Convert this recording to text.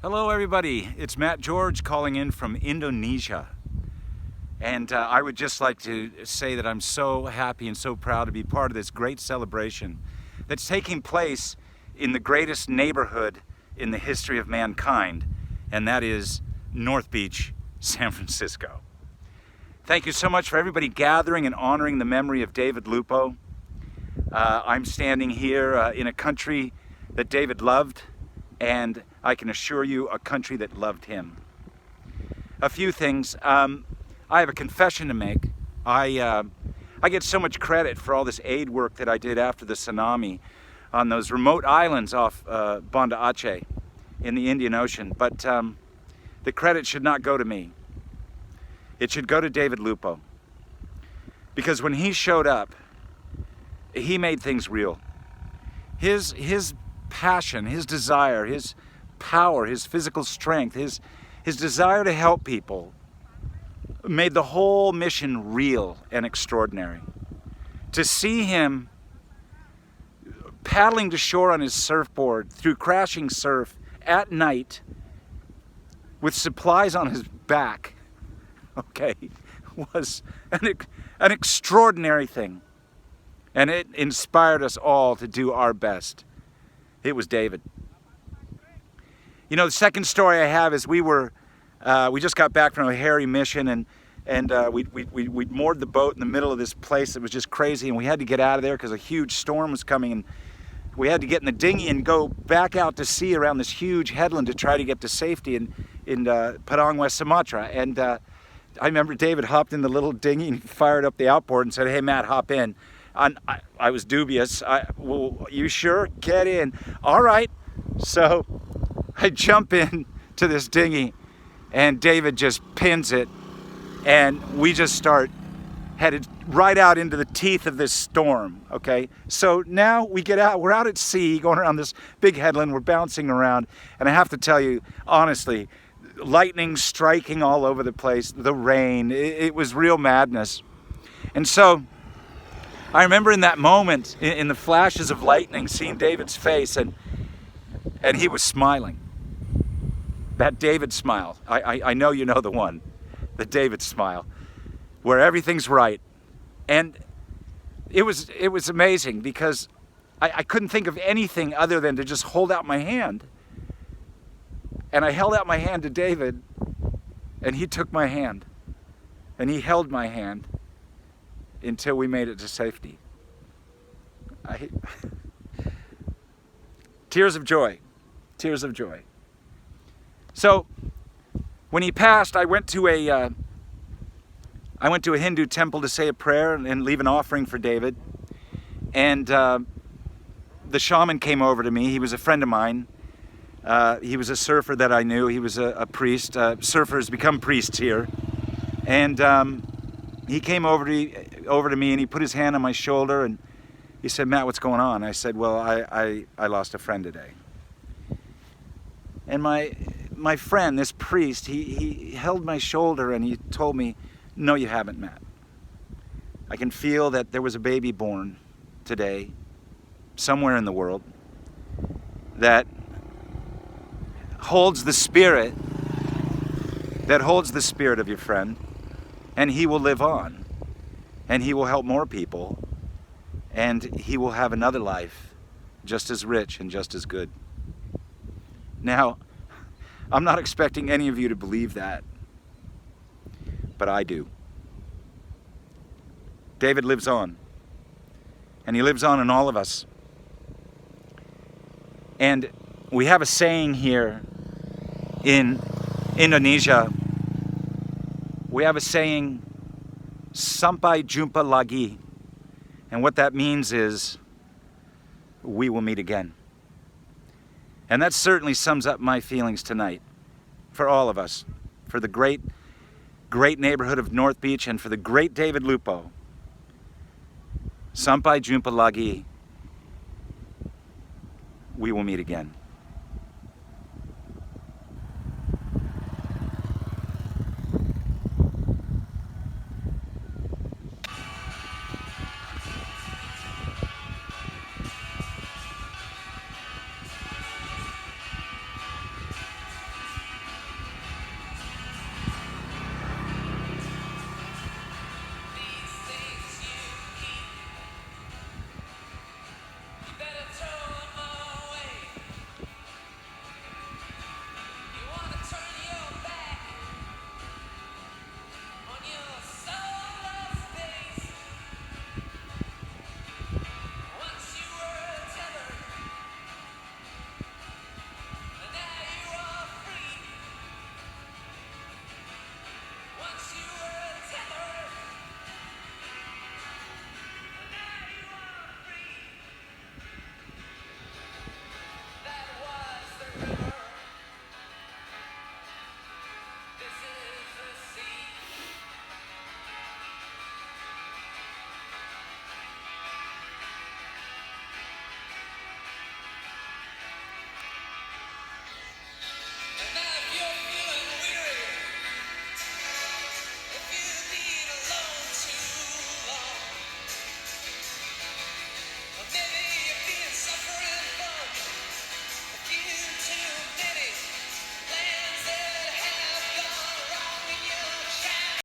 Hello everybody, it's Matt George calling in from Indonesia. And I would just like to say that I'm so happy and so proud to be part of this great celebration that's taking place in the greatest neighborhood in the history of mankind, and that is North Beach, San Francisco. Thank you so much for everybody gathering and honoring the memory of David Lupo. I'm standing here in a country that David loved, and I can assure you, a country that loved him. A few things. I have a confession to make. I get so much credit for all this aid work that I did after the tsunami on those remote islands off Banda Aceh in the Indian Ocean, but the credit should not go to me. It should go to David Lupo. Because when he showed up, he made things real. His passion, his desire, his power, his physical strength, his desire to help people made the whole mission real and extraordinary. To see him paddling to shore on his surfboard through crashing surf at night with supplies on his back, okay, was an extraordinary thing. And it inspired us all to do our best. It was David. You know, the second story I have is we just got back from a hairy mission, and we moored the boat in the middle of this place that was just crazy, and we had to get out of there because a huge storm was coming, and we had to get in the dinghy and go back out to sea around this huge headland to try to get to safety in Padang, West Sumatra. And I remember David hopped in the little dinghy and fired up the outboard and said, "Hey Matt, hop in." I was dubious. Well, you sure? Get in. All right. So I jump in to this dinghy, and David just pins it, and we just start headed right out into the teeth of this storm, okay? So now we get out, we're out at sea, going around this big headland, we're bouncing around, and I have to tell you, honestly, lightning striking all over the place, the rain, it was real madness. And so I remember in that moment, in the flashes of lightning, seeing David's face, and he was smiling. That David smile. I know you know the one. The David smile. Where everything's right. And it was amazing because I couldn't think of anything other than to just hold out my hand. And I held out my hand to David, and he took my hand. And he held my hand until we made it to safety. Tears of joy. Tears of joy. So, when he passed, I went to a Hindu temple to say a prayer and leave an offering for David. And the shaman came over to me. He was a friend of mine. He was a surfer that I knew. He was a priest. Surfers become priests here. And he came over to me and he put his hand on my shoulder and he said, "Matt, what's going on?" I said, "Well, I lost a friend today." And my friend, this priest, he held my shoulder and he told me, "No, you haven't, Matt. I can feel that there was a baby born today, somewhere in the world, that holds the spirit of your friend, and he will live on, and he will help more people, and he will have another life just as rich and just as good." Now, I'm not expecting any of you to believe that, but I do. David lives on, and he lives on in all of us. And we have a saying here in Indonesia. We have a saying, "Sampai jumpa lagi." And what that means is, we will meet again. And that certainly sums up my feelings tonight for all of us, for the great neighborhood of North Beach, and for the great David Lupo. Sampai jumpa lagi. We will meet again.